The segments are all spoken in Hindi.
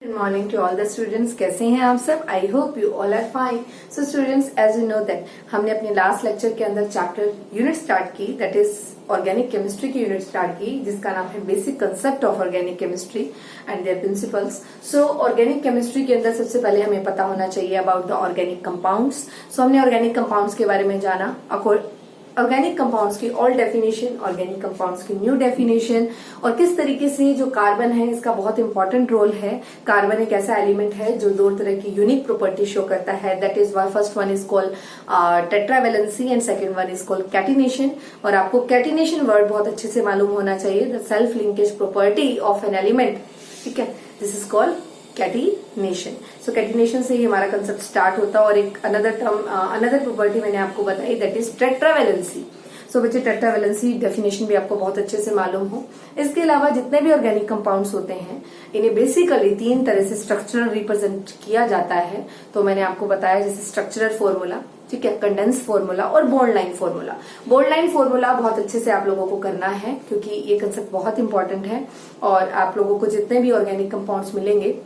Good morning to all the students. कैसे हैं आप सब? I hope you all are fine. So students, as you know that हमने अपने लास्ट लेक्चर के अंदर चैप्टर यूनिट स्टार्ट की, दैट इज ऑर्गेनिक केमिस्ट्री की यूनिट स्टार्ट की, जिसका नाम है basic concept of organic chemistry and their principles. So organic chemistry के अंदर सबसे पहले हमें पता होना चाहिए about the organic compounds. So हमने ऑर्गेनिक कंपाउंड्स के बारे में जाना, ऑर्गेनिक कंपाउंड्स की ऑल डेफिनेशन, ऑर्गेनिक कंपाउंड्स की न्यू डेफिनेशन, और किस तरीके से जो कार्बन है इसका बहुत इंपॉर्टेंट रोल है. कार्बन एक ऐसा एलिमेंट है जो दो तरह की यूनिक प्रॉपर्टी शो करता है, that is first one is called tetravalency and second one is called catenation. और आपको कैटिनेशन वर्ड बहुत अच्छे से मालूम होना चाहिए, the self linkage property of an element. ठीक है, this is called catenation. So catenation से ही हमारा कंसेप्ट स्टार्ट होता है. और एक अनदर प्रॉपर्टी मैंने आपको बताई, दैट इज टेट्रावैलेंसी. सो बच्चे टेट्रावैलेंसी डेफिनेशन भी आपको बहुत अच्छे से मालूम हो. इसके अलावा जितने भी ऑर्गेनिक कंपाउंड्स होते हैं इन्हें बेसिकली तीन तरह से स्ट्रक्चरल रिप्रेजेंट किया जाता है. तो मैंने आपको बताया जैसे स्ट्रक्चरल फॉर्मूला, ठीक है, कंडेंस फॉर्मूला और bond line formula. Bond line formula बहुत अच्छे से आप लोगों को करना है क्योंकि ये कंसेप्ट बहुत इंपॉर्टेंट है. और आप लोगों को जितने भी ऑर्गेनिक कंपाउंड्स मिलेंगे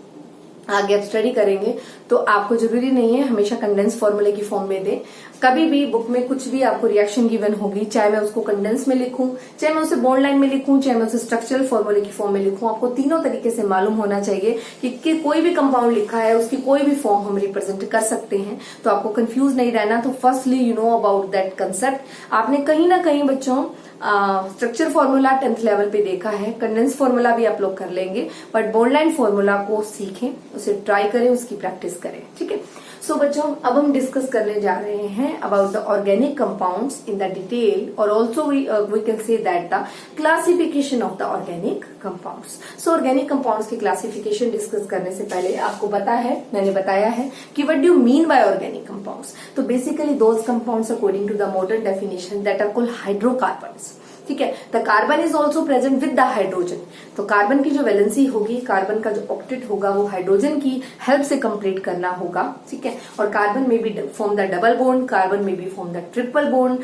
आगे आप स्टडी करेंगे तो आपको जरूरी नहीं है हमेशा कंडेंस फॉर्मूले की फॉर्म में दें. कभी भी बुक में कुछ भी आपको रिएक्शन गिवन होगी, चाहे मैं उसको कंडेंस में लिखूं, चाहे मैं उसे बॉन्ड लाइन में लिखूं, चाहे मैं उसे स्ट्रक्चरल फॉर्मूले की फॉर्म में लिखूं, आपको तीनों तरीके से मालूम होना चाहिए कि कोई भी कंपाउंड लिखा है उसकी कोई भी फॉर्म हम रिप्रेजेंट कर सकते हैं. तो आपको कंफ्यूज नहीं रहना. तो firstly you know about that concept. आपने कहीं ना कहीं बच्चों स्ट्रक्चर फॉर्मूला 10th लेवल पे देखा है, कंडेंस फॉर्मूला भी आप लोग कर लेंगे, बट बॉन्ड लाइन फॉर्मूला को सीखें, उसे ट्राई करें, उसकी प्रैक्टिस करें. ठीक है. सो बच्चों, अब हम डिस्कस करने जा रहे हैं about the organic compounds in the detail, और also we can say that the classification of the organic compounds. So organic compounds की क्लासिफिकेशन डिस्कस करने से पहले आपको मैंने बताया है कि what do you mean by organic compounds. तो basically those compounds according to the modern definition that are called hydrocarbons. ठीक है, the carbon is also present with the hydrogen. तो कार्बन की जो वैलेंसी होगी, कार्बन का जो ऑक्टेट होगा वो हाइड्रोजन की हेल्प से कंप्लीट करना होगा. ठीक है, और कार्बन में भी form the double bond, carbon में भी फॉर्म द ट्रिपल बॉन्ड.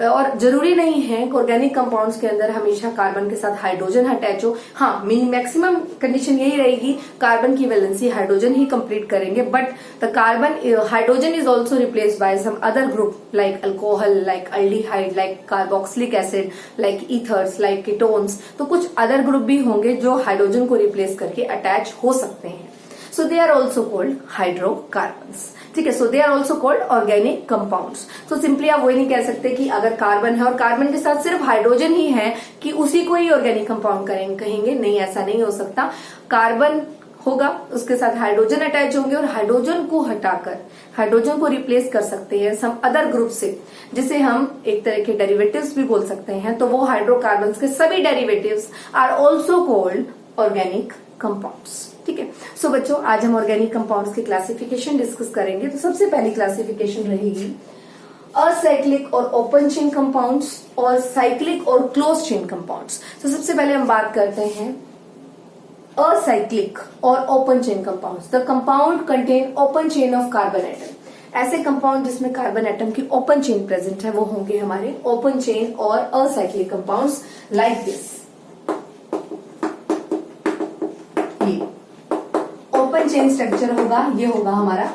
और जरूरी नहीं है कि ऑर्गेनिक कंपाउंड्स के अंदर हमेशा कार्बन के साथ हाइड्रोजन अटैच हो. हाँ, मैक्सिमम कंडीशन यही रहेगी कार्बन की वैलेंसी हाइड्रोजन ही कंप्लीट करेंगे, but the carbon hydrogen is also replaced by some other group like alcohol, like aldehyde, like carboxylic acid, like ethers, like ketones. तो कुछ अदर ग्रुप भी होंगे जो हाइड्रोजन को रिप्लेस करके अटैच हो सकते हैं. So they are also called hydrocarbons. ठीक है, so they are also called organic compounds. तो सिंपली आप वही नहीं कह सकते कि अगर कार्बन है और कार्बन के साथ सिर्फ हाइड्रोजन ही है कि उसी को ही ऑर्गेनिक कंपाउंड कहेंगे. नहीं, ऐसा नहीं हो सकता. कार्बन होगा, उसके साथ हाइड्रोजन अटैच होंगे और हाइड्रोजन को हटाकर हाइड्रोजन को रिप्लेस कर सकते हैं सम अदर ग्रुप से, जिसे हम एक तरह के डेरिवेटिव्स भी बोल सकते हैं. तो वो हाइड्रोकार्बन्स के सभी derivatives are also called organic compounds. ठीक है. सो बच्चों, आज हम ऑर्गेनिक कंपाउंड्स की क्लासिफिकेशन डिस्कस करेंगे. तो सबसे पहली क्लासिफिकेशन रहेगी असाइक्लिक और ओपन चेन कंपाउंड्स और साइक्लिक और क्लोज चेन कंपाउंड्स. तो सबसे पहले हम बात करते हैं असाइक्लिक और open chain compounds. The compound contain open chain of carbon atom. ऐसे कंपाउंड जिसमें कार्बन एटम की ओपन चेन प्रेजेंट है वो होंगे हमारे ओपन चेन और acyclic compounds like this. Open chain structure होगा, ये होगा हमारा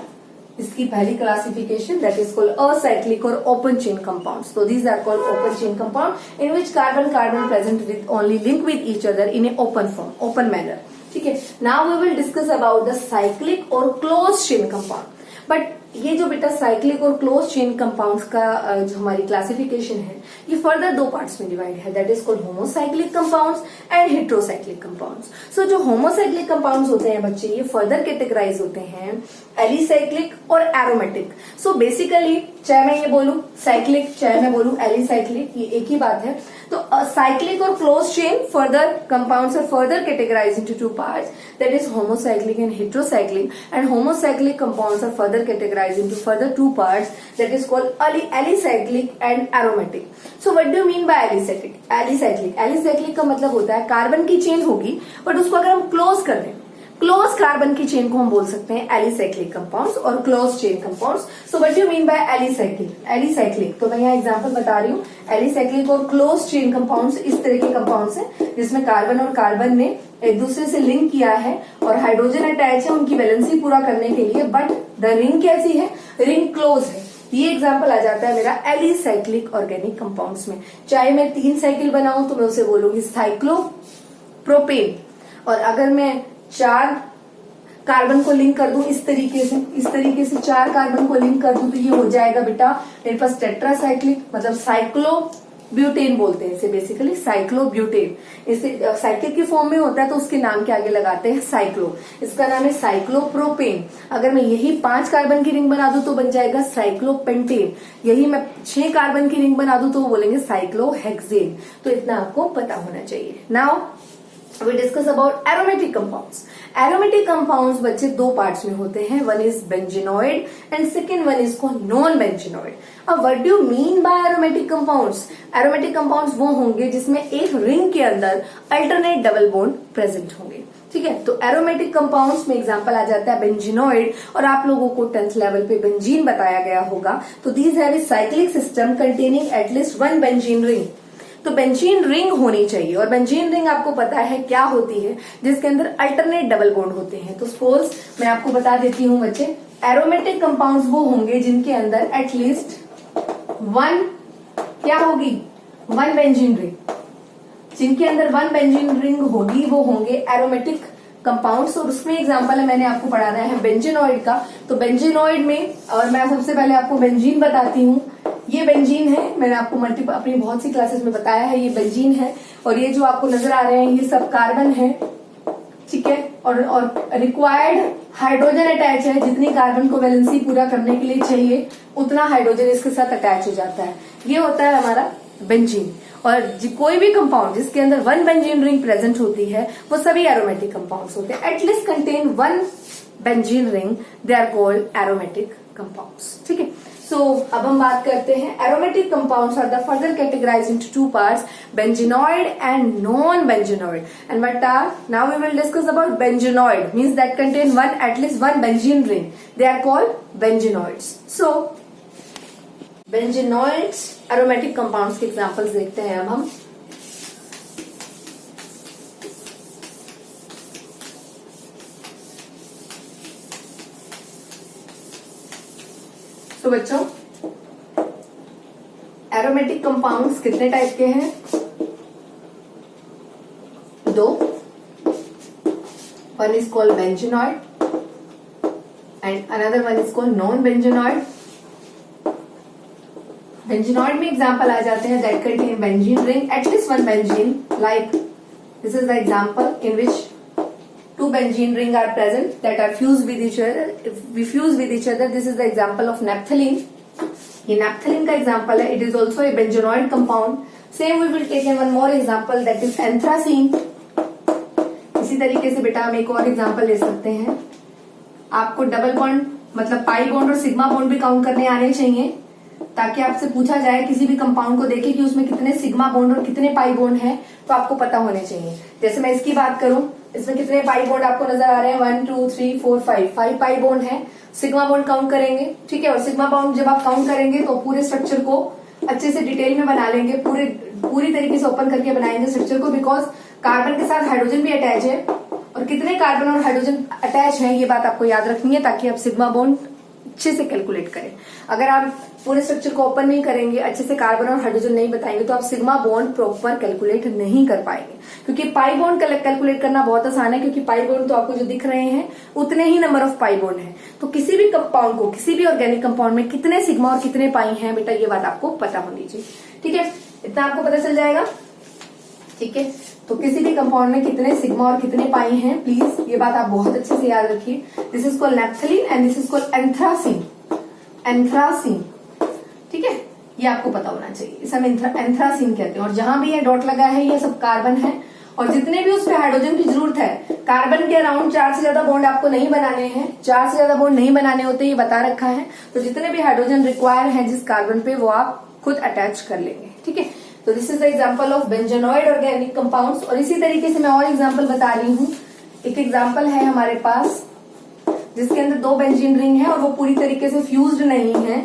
इसकी पहली classification, that is called acyclic और ओपन चेन कंपाउंड्स. तो these are called open chain compound in which carbon present with only link with each other in a open form, open manner. ठीक है. Now we will discuss about the cyclic और क्लोज चेन कंपाउंड. बट ये जो बेटा साइक्लिक और क्लोज चेन कंपाउंड्स का जो हमारी क्लासिफिकेशन है ये फर्दर दो पार्ट्स में डिवाइड है, that is called homocyclic compounds and heterocyclic compounds. So जो होमोसाइक्लिक कंपाउंड्स होते हैं बच्चे, ये फर्दर कैटेगराइज होते हैं एलिसाइक्लिक और एरोमेटिक. सो बेसिकली चाहे मैं ये बोलूं साइक्लिक, चाहे मैं बोलूं एलिसाइक्लिक, ये एक ही बात है. तो साइक्लिक और close chain further compounds are further categorised into two parts, that is homocyclic and heterocyclic. And homocyclic compounds are further categorised into further two parts, that is called alicyclic and aromatic. So what do you mean by alicyclic? Alicyclic का मतलब होता है कार्बन की चेन होगी बट उसको अगर हम क्लोज कर दें, क्लोज कार्बन की चेन को हम बोल सकते हैं एलिसाइक्लिक कंपाउंड्स और close chain compounds. So what do you mean by alicyclic? तो मैं यहाँ एग्जांपल बता रही हूँ. एलिसाइक्लिक और क्लोज चेन कंपाउंड्स इस तरह के कंपाउंड्स हैं जिसमें कार्बन और कार्बन में एक दूसरे से लिंक किया है और हाइड्रोजन अटैच है उनकी वैलेंसी पूरा करने के लिए, बट द रिंग कैसी है, रिंग क्लोज है। ये एग्जांपल आ जाता है मेरा एलिसाइक्लिक ऑर्गेनिक कंपाउंड्स में। चाहे मैं 3 साइकिल बनाऊं तो मैं उसे बोलूंगी साइक्लोप्रोपेन, और अगर मैं 4 कार्बन को लिंक कर दूं इस तरीके से 4 कार्बन को लिंक कर दूं तो ये हो जाएगा बेटा मेरे पास टेट्रासाइक्लिक, मतलब साइक्लोब्यूटेन बोलते हैं इसे, बेसिकली साइक्लोब्यूटेन। इसे साइक्लिक की फॉर्म में होता है तो उसके नाम के आगे लगाते हैं साइक्लो, इसका नाम है साइक्लोप्रोपेन। अगर मैं यही 5 कार्बन की रिंग बना दूं तो बन जाएगा साइक्लोपेंटेन। यही मैं 6 कार्बन की रिंग बना दूं तो बोलेंगे साइक्लोहेक्सेन। तो इतना आपको पता होना चाहिए। Now we discuss about aromatic compounds. Aromatic compounds बच्चे 2 पार्ट्स में होते हैं, one is benzenoid and second one is called non-benzenoid. अब what do you mean by aromatic compounds? Aromatic compounds वो होंगे जिसमें एक रिंग के अंदर अल्टरनेट डबल बॉन्ड प्रेजेंट होंगे, ठीक है। तो एरोमेटिक कंपाउंड्स में एग्जांपल आ जाता है बेंजीनोइड, और आप लोगों को 10th लेवल पे बेंजीन बताया गया होगा। तो these have a cyclic system containing at least 1 benzene ring. तो बेंजीन रिंग होनी चाहिए, और बेंजीन रिंग आपको पता है क्या होती है, जिसके अंदर अल्टरनेट डबल बॉन्ड होते हैं। तो सपोज मैं आपको बता देती हूँ बच्चे, एरोमेटिक कंपाउंड्स वो होंगे जिनके अंदर एटलीस्ट 1 क्या होगी, 1 बेंजीन रिंग। जिनके अंदर 1 बेंजीन रिंग होगी वो होंगे एरोमेटिक कंपाउंड्स। और उसमें एग्जांपल है, मैंने आपको पढ़ाना है बेंजीनोइड का। तो बेंजीनोइड में, और मैं सबसे पहले आपको बेंजीन बताती हूँ। ये बेंजीन है, मैंने आपको अपनी बहुत सी क्लासेस में बताया है, ये बेंजीन है। और ये जो आपको नजर आ रहे हैं ये सब कार्बन है, ठीक है। और रिक्वायर्ड हाइड्रोजन अटैच है, जितनी कार्बन को वैलेंसी पूरा करने के लिए चाहिए उतना हाइड्रोजन इसके साथ अटैच हो जाता है। ये होता है हमारा बेंजीन। और कोई भी कंपाउंड जिसके अंदर 1 बेंजीन रिंग प्रेजेंट होती है वो सभी एरोमेटिक कंपाउंड्स होते हैं। At least contain 1 benzene ring, they are called aromatic compounds, ठीक है। सो अब हम बात करते हैं aromatic compounds are the further categorised into 2 parts, benzenoid and non benzenoid. And what are, now we will discuss about benzenoid, means that contain at least 1 benzene ring, they are called benzenoids. So benzenoids aromatic compounds के एग्जांपल्स देखते हैं अब हम। तो बच्चों एरोमेटिक कंपाउंड्स कितने टाइप के हैं, 2। One is called benzenoid and another one is called non benzenoid. Benzenoid में एग्जांपल आ जाते हैं that contain benzene ring, at least 1 benzene, like this is the example in which 2 benzene ring are present that are fused with each other. If we fuse with each other, this is the example of naphthalene. ये naphthalene का example है. It is also a benzenoid compound. Same we will take one more example that is anthracene. इसी तरीके से बेटा हम एक और एग्जाम्पल ले सकते हैं। आपको डबल बॉन्ड मतलब पाई बॉन्ड और सिग्मा बॉन्ड भी काउंट करने आने चाहिए, ताकि आपसे पूछा जाए किसी भी कंपाउंड को देखे कि उसमें कितने सिग्मा बॉन्ड और कितने पाई बॉन्ड हैं, तो आपको पता होने चाहिए। जैसे मैं इसकी बात करूं, इसमें कितने पाई बॉन्ड आपको नजर आ रहे हैं, 1 2 3 4 5 पाई बॉन्ड है। सिग्मा बॉन्ड काउंट करेंगे, ठीक है। और सिग्मा बॉन्ड जब आप काउंट करेंगे तो पूरे स्ट्रक्चर को अच्छे से डिटेल में बना लेंगे, पूरी तरीके से ओपन करके बनाएंगे स्ट्रक्चर को, बिकॉज कार्बन के साथ हाइड्रोजन भी अटैच है, और कितने कार्बन और हाइड्रोजन अटैच है ये बात आपको याद रखनी है, ताकि आप सिग्मा बॉन्ड अच्छे से कैलकुलेट करें। अगर आप पूरे स्ट्रक्चर को ओपन नहीं करेंगे, अच्छे से कार्बन और हाइड्रोजन नहीं बताएंगे, तो आप सिग्मा बॉन्ड प्रॉपर कैलकुलेट नहीं कर पाएंगे। क्योंकि पाई बॉन्ड कैलकुलेट करना बहुत आसान है, क्योंकि पाई बॉन्ड तो आपको जो दिख रहे हैं उतने ही नंबर ऑफ पाई बॉन्ड है। तो किसी भी कंपाउंड को, किसी भी ऑर्गेनिक कंपाउंड में कितने सिग्मा और कितने पाई हैं बेटा, ये बात आपको पता होनी चाहिए, ठीक है। इतना आपको पता चल जाएगा, ठीक है। तो किसी भी कंपाउंड में कितने सिग्मा और कितने पाई हैं, प्लीज ये बात आप बहुत अच्छे से याद रखिए। This is called naphthalene and this is called anthracene, anthracene, ठीक है। ये आपको पता होना चाहिए, इसे हम एंथ्रासीन कहते हैं। और जहां भी ये डॉट लगा है ये सब कार्बन है, और जितने भी उस पे हाइड्रोजन की जरूरत है, कार्बन के अराउंड 4 से ज्यादा बॉन्ड आपको नहीं बनाने हैं, 4 से ज्यादा बॉन्ड नहीं बनाने होते, ये बता रखा है। तो जितने भी हाइड्रोजन रिक्वायर है जिस कार्बन पे, वो आप खुद अटैच कर लेंगे, ठीक है। तो this is the example of benzenoid organic compounds. और इसी तरीके से मैं और एग्जाम्पल बता रही हूँ। एक एग्जाम्पल है हमारे पास जिसके अंदर 2 बेंजीन रिंग है और वो पूरी तरीके से फ्यूज्ड नहीं है।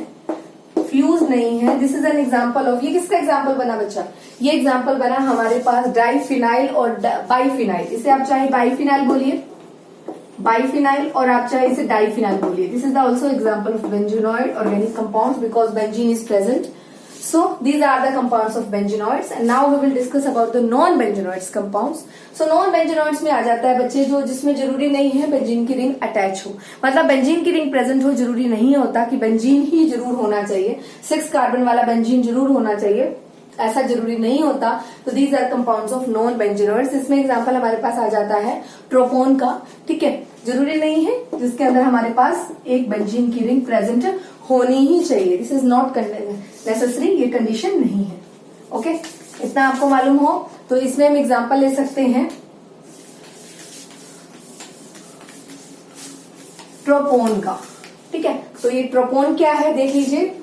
फ्यूज नहीं है। This is an example of, ये किसका एग्जांपल बना बच्चा? ये एग्जांपल बना हमारे पास डाइफिनाइल और बाइफिनाइल। इसे आप चाहे बाइफिनाइल बोलिए, बाइफिनाइल, और आप चाहे इसे डाइफिनाइल बोलिए। This is the also example of benzenoid organic compounds because benzene is present. So these are the compounds of benzenoids, and now we will discuss about the non-benzenoids compounds. So non-benzenoids में आ जाता है बच्चे जो जिसमें जरूरी नहीं है बेंजीन की रिंग अटैच हो, मतलब बेंजीन की रिंग प्रेजेंट हो, जरूरी नहीं होता कि बेंजीन ही जरूर होना चाहिए, 6 कार्बन वाला बेंजीन जरूर होना चाहिए, ऐसा जरूरी नहीं होता. तो these are compounds of non benzenoids. इसमें एग्जांपल हमारे पास आ जाता है ट्रोपोन का. ठीक है, जरूरी नहीं है जिसके अंदर हमारे पास एक बेंजीन की रिंग प्रेजेंट होनी ही चाहिए. दिस इज नॉट नेसेसरी, ये कंडीशन नहीं है. ओके, इतना आपको मालूम हो तो इसमें हम एग्जांपल ले सकते हैं ट्रोपोन का. ठीक है, तो ये ट्रोपोन क्या है देख लीजिए.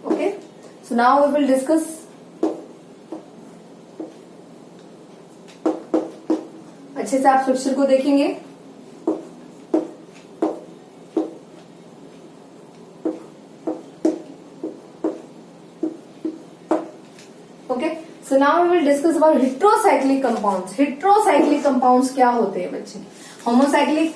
Okay, so now we will discuss. अच्छे से आप स्ट्रक्चर को देखेंगे. Okay, so now we will discuss about heterocyclic compounds. Heterocyclic compounds क्या होते हैं बच्चे? होमोसाइक्लिक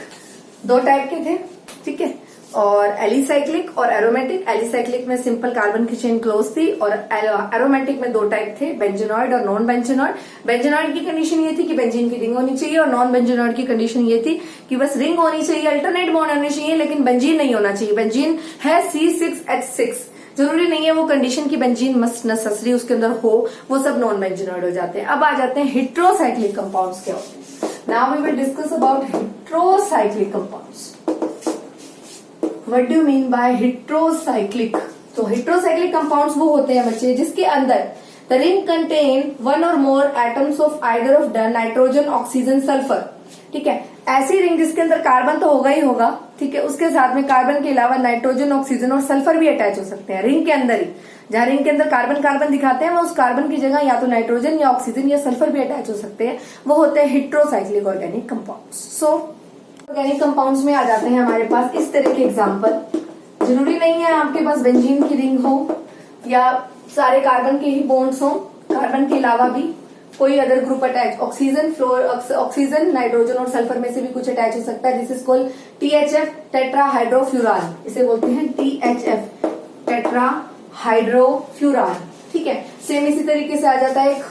2 टाइप के थे. ठीक है, और एलिसाइक्लिक और एरोमेटिक. एलिसाइक्लिक में सिंपल कार्बन की चेन क्लोज थी और एरोमेटिक में 2 टाइप थे, बेंजीनॉइड और नॉन बेंजीनॉइड. बेंजीनॉइड की कंडीशन ये थी कि बेंजीन की रिंग होनी चाहिए और नॉन बेंजीनॉइड की कंडीशन ये थी कि बस रिंग होनी चाहिए, अल्टरनेट बॉन्ड होनी चाहिए, लेकिन बेंजीन नहीं होना चाहिए. बेंजीन है C6H6, जरूरी नहीं है वो कंडीशन की बेंजीन मस्ट नेसेसरी उसके अंदर हो, वो सब नॉन बेंजीनॉइड हो जाते हैं. अब आ जाते हैं हेट्रोसाइक्लिक कंपाउंड्स क्या होते हैं. Now we will discuss about heterocyclic compounds. What do you mean by heterocyclic? तो heterocyclic compounds वो होते हैं बच्चे जिसके अंदर the ring contain 1 or more atoms of either of the nitrogen, oxygen, sulfur. ठीक है, ऐसी रिंग जिसके अंदर कार्बन तो होगा ही होगा. ठीक है, उसके साथ में कार्बन के अलावा नाइट्रोजन, ऑक्सीजन और सल्फर भी अटैच हो सकते हैं रिंग के अंदर ही. जहां रिंग के अंदर कार्बन कार्बन दिखाते हैं वो उस कार्बन की जगह या तो नाइट्रोजन या ऑक्सीजन या सल्फर भी अटैच हो सकते हैं. वो होते हैं heterocyclic organic compounds. So organic compounds में आ जाते हैं हमारे पास इस तरह के एग्जांपल. जरूरी नहीं है आपके पास बेंजीन की रिंग हो या सारे कार्बन के ही बॉन्ड्स हो, कार्बन के अलावा भी कोई other group attach, oxygen, oxygen, nitrogen और सल्फर में से भी कुछ अटैच हो सकता है. This is called THF, टेट्राहाइड्रोफ्यूरान. इसे बोलते हैं THF, टेट्राहाइड्रोफ्यूरान. ठीक है, सेम इसी तरीके से आ जाता है एक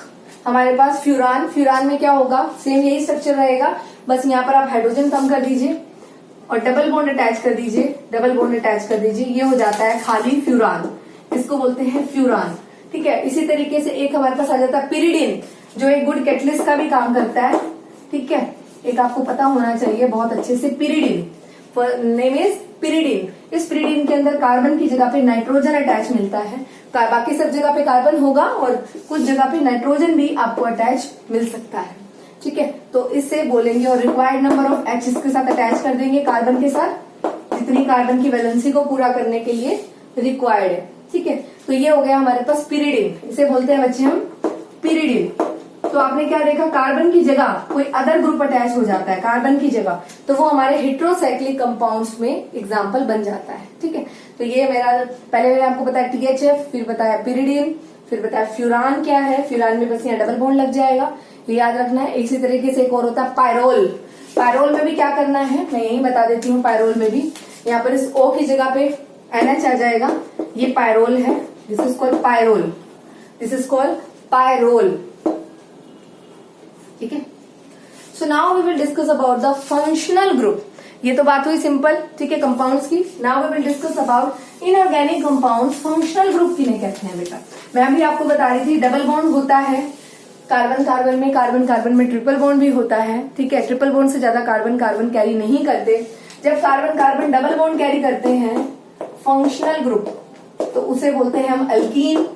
हमारे पास फ्यूरान. फ्यूरान में क्या होगा, सेम यही स्ट्रक्चर रहेगा, बस यहाँ पर आप हाइड्रोजन कम कर दीजिए और डबल बॉन्ड अटैच कर दीजिए, डबल बॉन्ड अटैच कर दीजिए, ये हो जाता है खाली फ्यूरान. इसको बोलते हैं फ्यूरान. ठीक है, इसी तरीके से एक हमारे पास आ जाता है पिरिडिन, जो एक गुड कैटलिस्ट का भी काम करता है. ठीक है, एक आपको पता होना चाहिए बहुत अच्छे से, पिरिडिन नेम इज पिरिडिन. इस पिरिडिन के अंदर कार्बन की जगह पे नाइट्रोजन अटैच मिलता है, बाकी सब जगह पे कार्बन होगा और कुछ जगह पे नाइट्रोजन भी आपको अटैच मिल सकता है. ठीक है, तो इससे बोलेंगे और रिक्वायर्ड नंबर ऑफ H इसके साथ अटैच कर देंगे कार्बन के साथ, जितनी कार्बन की वैलेंसी को पूरा करने के लिए रिक्वायर्ड है. ठीक है, तो ये हो गया हमारे पास पिरिडिन. इसे बोलते हैं बच्चे हम पिरिडिन. तो आपने क्या देखा, कार्बन की जगह कोई अदर ग्रुप अटैच हो जाता है कार्बन की जगह, तो वो हमारे हेट्रोसाइक्लिक कंपाउंड्स में एग्जांपल बन जाता है. ठीक है, तो ये मेरा पहले मैंने आपको बताया THF, फिर बताया पिरिडिन, फिर बताया फ्यूरान क्या है. फ्यूरान में बस यहाँ डबल बॉन्ड लग जाएगा, ये याद रखना है. इसी तरीके से एक और होता है पायरोल. पायरोल में भी क्या करना है मैं यही बता देती हूँ. पायरोल में भी यहाँ पर इस O की जगह पे NH आ जाएगा, ये पायरोल है. This is called pyrrole, this is called pyrrole. ठीक है, so now we will discuss about the functional group. ये तो बात हुई सिंपल, ठीक है, कंपाउंड्स की. Now we will discuss about inorganic compounds. Functional group किन्हें कहते हैं बेटा? मैं अभी आपको बता रही थी डबल बॉन्ड होता है कार्बन कार्बन में, कार्बन कार्बन में ट्रिपल बॉन्ड भी होता है. ठीक है, ट्रिपल बॉन्ड से ज्यादा कार्बन कार्बन कैरी नहीं करते. जब carbon carbon double bond carry करते हैं फंक्शनल ग्रुप, तो उसे बोलते हैं हम अल्कीन.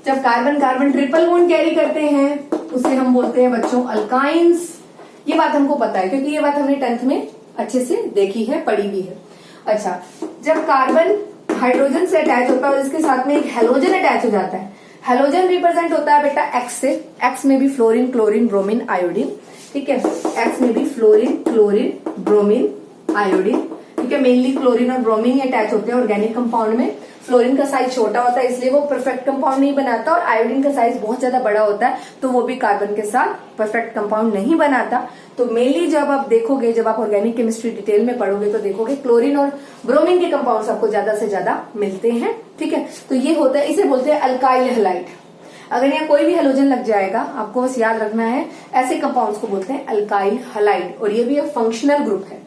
जब carbon carbon triple bond carry करते हैं उसे हम बोलते हैं बच्चों अल्काइंस. ये बात हमको पता है क्योंकि ये बात हमने 10th में अच्छे से देखी है, पढ़ी भी है. अच्छा, जब कार्बन हाइड्रोजन से अटैच होता है और इसके साथ में एक हेलोजन अटैच हो जाता है, हेलोजन रिप्रेजेंट होता है बेटा एक्स से, एक्स में भी फ्लोरीन, क्लोरीन, ब्रोमीन, आयोडीन, ठीक है, एक्स में भी फ्लोरीन, क्लोरीन, ब्रोमीन, आयोडीन, ठीक है, मेनली क्लोरीन और ब्रोमीन अटैच होते हैं ऑर्गेनिक कंपाउंड में। फ्लोरीन का साइज छोटा होता है इसलिए वो परफेक्ट कंपाउंड नहीं बनाता, और आयोडीन का साइज बहुत ज्यादा बड़ा होता है तो वो भी कार्बन के साथ परफेक्ट कंपाउंड नहीं बनाता। तो मेनली जब आप देखोगे, जब आप ऑर्गेनिक केमिस्ट्री डिटेल में पढ़ोगे तो देखोगे क्लोरीन और ब्रोमीन के कंपाउंड्स आपको ज्यादा से ज्यादा मिलते हैं, ठीक है। तो ये होता है, इसे बोलते हैं अल्काइल हैलाइड। अगर यहाँ कोई भी हेलोजन लग जाएगा आपको बस याद रखना है, ऐसे कंपाउंड्स को बोलते हैं अल्काइल हैलाइड, और ये भी एक फंक्शनल ग्रुप है।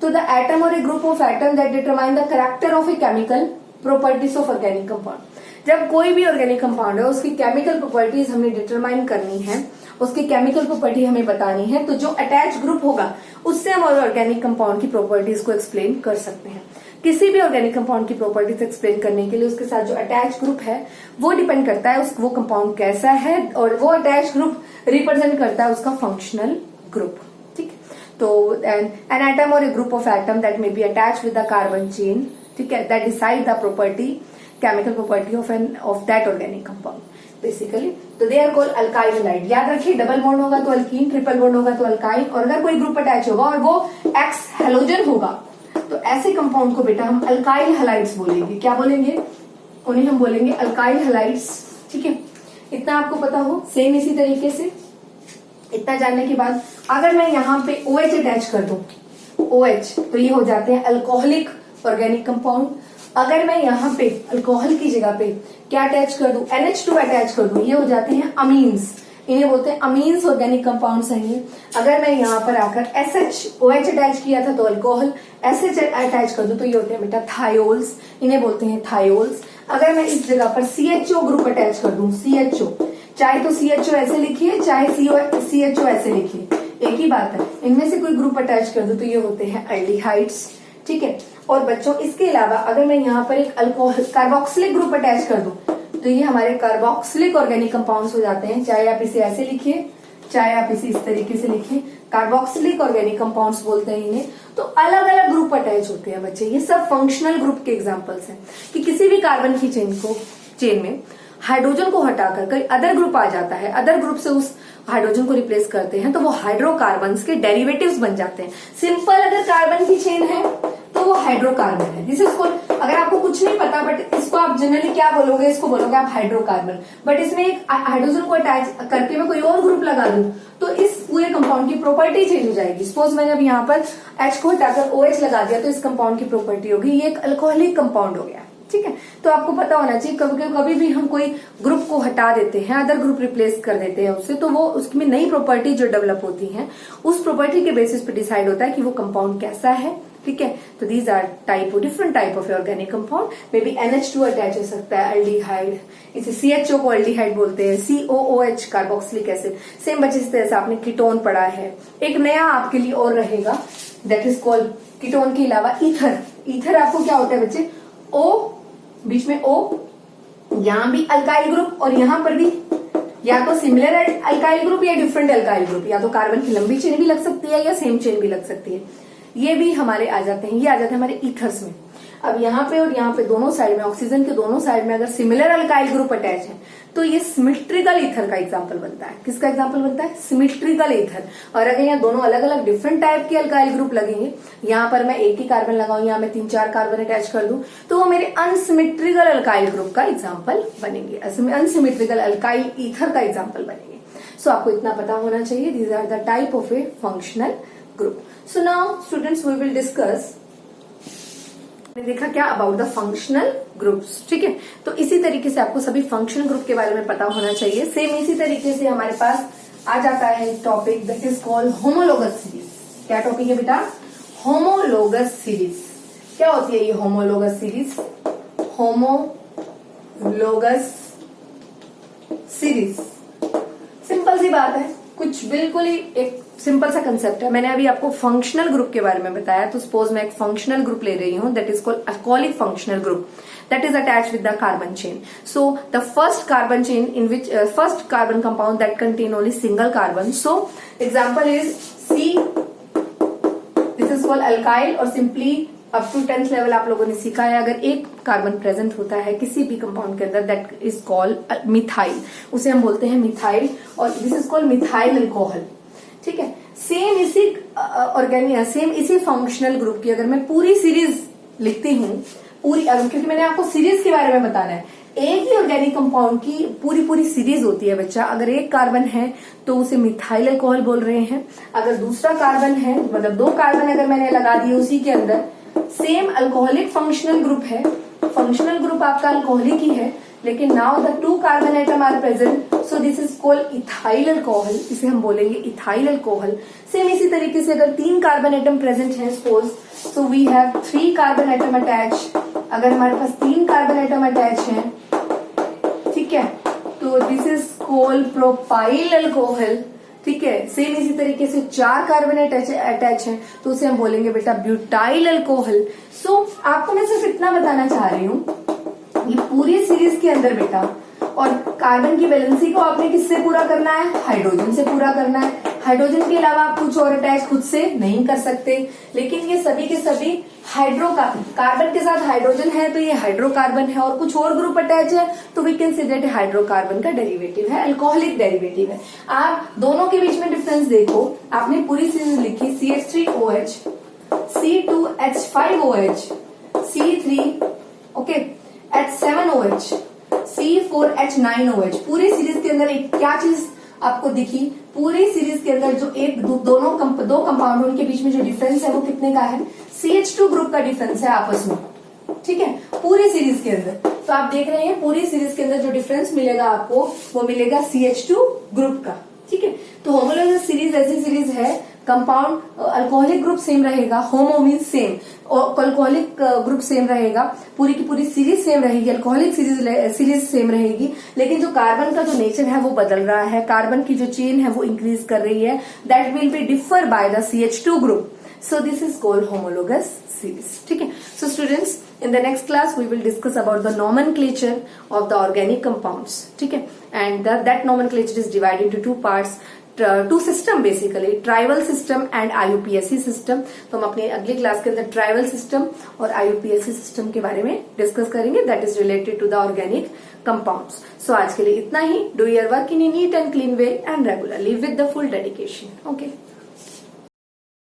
तो द एटम और a group of atom that determine the character of a chemical properties of organic compound. जब कोई भी ऑर्गेनिक कंपाउंड है उसकी केमिकल प्रॉपर्टीज हमें डिटरमाइन करनी है, उसकी केमिकल प्रॉपर्टी हमें बतानी है, तो जो अटैच ग्रुप होगा उससे हम ऑर्गेनिक कंपाउंड की प्रॉपर्टीज को एक्सप्लेन कर सकते हैं। किसी भी ऑर्गेनिक कंपाउंड की प्रॉपर्टीज एक्सप्लेन करने के लिए उसके साथ जो अटैच ग्रुप है वो डिपेंड करता है वो कंपाउंड कैसा है, और वो अटैच ग्रुप रिप्रेजेंट करता है उसका फंक्शनल ग्रुप, ठीक है। तो एन एटम और a group of atom that may be attach with the carbon chain, ठीक है, that decide the property, chemical property of that organic compound basically. तो they are called alkyl halide. याद रखिए, डबल बॉन्ड होगा तो अल्कीन, ट्रिपल बॉन्ड होगा तो अल्काइन, और अगर कोई ग्रुप अटैच होगा और वो एक्स हेलोजन होगा तो ऐसे कंपाउंड को बेटा हम अल्काइल हैलाइड्स बोलेंगे। क्या बोलेंगे? उन्हें हम बोलेंगे अल्काइल हैलाइड्स, ठीक है। इतना आपको पता हो। सेम इसी तरीके से इतना जानने के बाद अगर मैं यहाँ पे OH अटैच कर दूं, OH, तो ये हो जाते हैं अल्कोहलिक ऑर्गेनिक कंपाउंड। अगर मैं यहाँ पे अल्कोहल की जगह पे क्या अटैच कर दूं, NH2 अटैच कर दूं, ये हो जाते हैं अमीन्स। इन्हें बोलते हैं अमीन्स ऑर्गेनिक कंपाउंड्स हैं ये। अगर मैं यहाँ पर आकर OH अटैच किया था तो अल्कोहल, SH अटैच कर दूं तो ये होते हैं बेटा थायोल्स, इन्हें बोलते हैं थायोल्स। अगर मैं इस जगह पर CHO ग्रुप अटैच कर दूं, CHO, चाहे तो CHO ऐसे लिखिए चाहे CHO ऐसे लिखिए, एक ही बात है। इनमें से कोई ग्रुप अटैच कर दूं तो ये होते हैं एल्डिहाइड्स, ठीक है। और बच्चों इसके अलावा अगर मैं यहाँ पर एक अल्कोहल कार्बोक्सिलिक ग्रुप अटैच कर दूं तो ये हमारे कार्बोक्सिलिक ऑर्गेनिक कंपाउंड्स हो जाते हैं। चाहे आप इसे ऐसे लिखिए चाहे आप इसे इस तरीके से लिखिए, कार्बोक्सिलिक ऑर्गेनिक कंपाउंड्स बोलते हैं इन्हें। तो अलग अलग ग्रुप अटैच होते हैं बच्चे। ये सब फंक्शनल ग्रुप के एग्जांपल्स हैं कि किसी भी कार्बन की चेन में हाइड्रोजन को हटाकर कोई अदर ग्रुप आ जाता है, अदर ग्रुप से उस हाइड्रोजन को रिप्लेस करते हैं तो वो हाइड्रोकार्बन्स के डेरिवेटिव्स बन जाते हैं। सिंपल अगर कार्बन की चेन है तो वो हाइड्रोकार्बन है। दिस इज कॉल्ड, अगर आपको कुछ नहीं पता बट इसको आप जनरली क्या बोलोगे, इसको बोलोगे आप हाइड्रोकार्बन। बट इसमें एक हाइड्रोजन को अटैच करके मैं कोई और ग्रुप लगा दूं तो इस पूरे कंपाउंड की प्रॉपर्टी चेंज हो जाएगी। सपोज मैंने अब यहाँ पर H को हटाकर OH लगा दिया तो इस कंपाउंड की प्रॉपर्टी होगी, ये एक अल्कोहलिक कंपाउंड हो गया, ठीक है। तो आपको पता होना चाहिए कभी भी हम कोई ग्रुप को हटा देते हैं, अदर ग्रुप रिप्लेस कर देते हैं उससे, तो वो उसमें नई प्रॉपर्टी जो डेवलप होती है उस प्रॉपर्टी के बेसिस पे डिसाइड होता है कि वो कंपाउंड कैसा है, ठीक है। तो these are different type of organic compound. May be NH2 attach हो सकता है, एल्डिहाइड, इसे CHO को एल्डिहाइड बोलते हैं, COOH कार्बोक्सिलिक एसिड। सेम बच्चे इस तरह से आपने कीटोन पढ़ा है। एक नया आपके लिए और रहेगा दैट इज कॉल्ड कीटोन के अलावा ईथर। ईथर आपको क्या होता है बच्चे, O बीच में O, यहां भी अल्काइल ग्रुप और यहां पर भी या तो सिमिलर अल्काइल ग्रुप या डिफरेंट अल्काइल ग्रुप, या तो कार्बन की लंबी चेन भी लग सकती है या सेम चेन भी लग सकती है। ये भी हमारे आ जाते हैं, ये आ जाते हैं हमारे ईथर्स में। अब यहाँ पे और यहाँ पे दोनों साइड में, ऑक्सीजन के दोनों साइड में अगर सिमिलर अल्काइल ग्रुप अटैच है तो ये सिमेट्रिकल ईथर का एग्जांपल बनता है। किसका एग्जांपल बनता है? Symmetrical ether. और अगर यहाँ दोनों अलग अलग डिफरेंट टाइप के अल्काइल ग्रुप लगेंगे, यहाँ पर मैं एक ही कार्बन लगाऊं, यहाँ मैं 3-4 कार्बन अटैच कर दूं, तो वो मेरे अनसिमेट्रिकल अल्काइल ग्रुप का एग्जाम्पल बनेंगे, अनसिमेट्रिकल अल्काइल ईथर का एग्जाम्पल बनेंगे। सो आपको इतना पता होना चाहिए, these are the type of a functional group. So now students we will discuss, देखा क्या अबाउट द फंक्शनल ग्रुप्स, ठीक है। तो इसी तरीके से आपको सभी फंक्शनल ग्रुप के बारे में पता होना चाहिए। सेम इसी तरीके से हमारे पास आ जाता है topic that is called homologous series. क्या टॉपिक है बेटा? Homologous series. क्या होती है ये homologous series? Homologous series simple सी बात है, कुछ बिल्कुल ही एक सिंपल सा कंसेप्ट है। मैंने अभी आपको फंक्शनल ग्रुप के बारे में बताया, तो सपोज मैं एक फंक्शनल ग्रुप ले रही हूं that is called alcoholic functional group that is attached with the carbon chain. So the first carbon chain in which first carbon compound that contain only single carbon. So example is C. This is called alkyl or simply up to 10th level आप लोगों ने सीखा है, अगर एक कार्बन प्रेजेंट होता है किसी भी कंपाउंड के अंदर, दैट इज कॉल्ड मिथाइल, उसे हम बोलते हैं मिथाइल, और this is called methyl alcohol. ठीक है, सेम इसी ऑर्गेनिक, सेम इसी फंक्शनल ग्रुप की अगर मैं पूरी सीरीज लिखती हूँ, पूरी, क्योंकि मैंने आपको सीरीज के बारे में बताना है, एक ही ऑर्गेनिक कंपाउंड की पूरी सीरीज होती है बच्चा। अगर एक कार्बन है तो उसे मिथाइल अल्कोहल बोल रहे हैं, अगर दूसरा कार्बन है, मतलब 2 कार्बन अगर मैंने लगा दिए उसी के अंदर, सेम अल्कोहलिक फंक्शनल ग्रुप है, फंक्शनल ग्रुप आपका अल्कोहलिक ही है, लेकिन now the 2 carbon atom are present, so this is called ethyl alcohol, इसे हम बोलेंगे इथाइल अल्कोहल। सेम इसी तरीके से अगर 3 कार्बन एटम प्रेजेंट है, suppose so we have 3 carbon atom attach, अगर हमारे पास 3 कार्बन एटम अटैच हैं, ठीक है, तो this is called propyl alcohol. ठीक है, सेम इसी तरीके से 4 कार्बन अटैच हैं तो उसे हम बोलेंगे बेटा ब्यूटाइल अल्कोहल। सो आपको मैं सिर्फ इतना बताना चाह रही हूँ, ये पूरी सीरीज के अंदर बेटा, और कार्बन की वैलेंसी को आपने किससे पूरा करना है, हाइड्रोजन से पूरा करना है। हाइड्रोजन के अलावा आप कुछ और अटैच खुद से नहीं कर सकते, लेकिन ये सभी के सभी कार्बन के साथ हाइड्रोजन है तो ये हाइड्रोकार्बन है, और कुछ और ग्रुप अटैच है तो we can say that hydrocarbon का डेरिवेटिव है, अल्कोहलिक डेरिवेटिव है। आप दोनों के बीच में डिफरेंस देखो, आपने पूरी सीरीज लिखी CH3OH, C2H5OH, C3 okay H7OH, C4H9OH। पूरी सीरीज के अंदर एक क्या चीज आपको दिखी, पूरी सीरीज के अंदर जो दो कंपाउंड उनके बीच में जो डिफरेंस है वो कितने का है, CH2 ग्रुप का डिफरेंस है आपस में। ठीक है, पूरी सीरीज के अंदर, तो आप देख रहे हैं पूरी सीरीज के अंदर जो डिफरेंस मिलेगा आपको वो मिलेगा CH2 ग्रुप का। ठीक है, तो होमोलोगस सीरीज ऐसी सीरीज है, कंपाउंड अल्कोहलिक ग्रुप सेम रहेगा, होमो मीन सेम, और अल्कोहलिक ग्रुप सेम रहेगा, पूरी की पूरी सीरीज सेम रहेगी, अल्कोहलिक सीरीज सेम रहेगी, लेकिन जो कार्बन का जो नेचर है वो बदल रहा है, कार्बन की जो चेन है वो इंक्रीज कर रही है, that will be differ by the CH2 group. So this is called homologous series. ठीक है, so students in the next class we will discuss about the nomenclature of the organic compounds. ठीक है, and that nomenclature is divided into 2 parts, 2 system basically, tribal system and IUPAC system. तो हम अपने अगली क्लास के अंदर tribal system और IUPAC system के बारे में डिस्कस करेंगे, that is related to the organic compounds. So आज के लिए इतना ही. Do your work in a neat and clean way and regularly with the full dedication. Okay.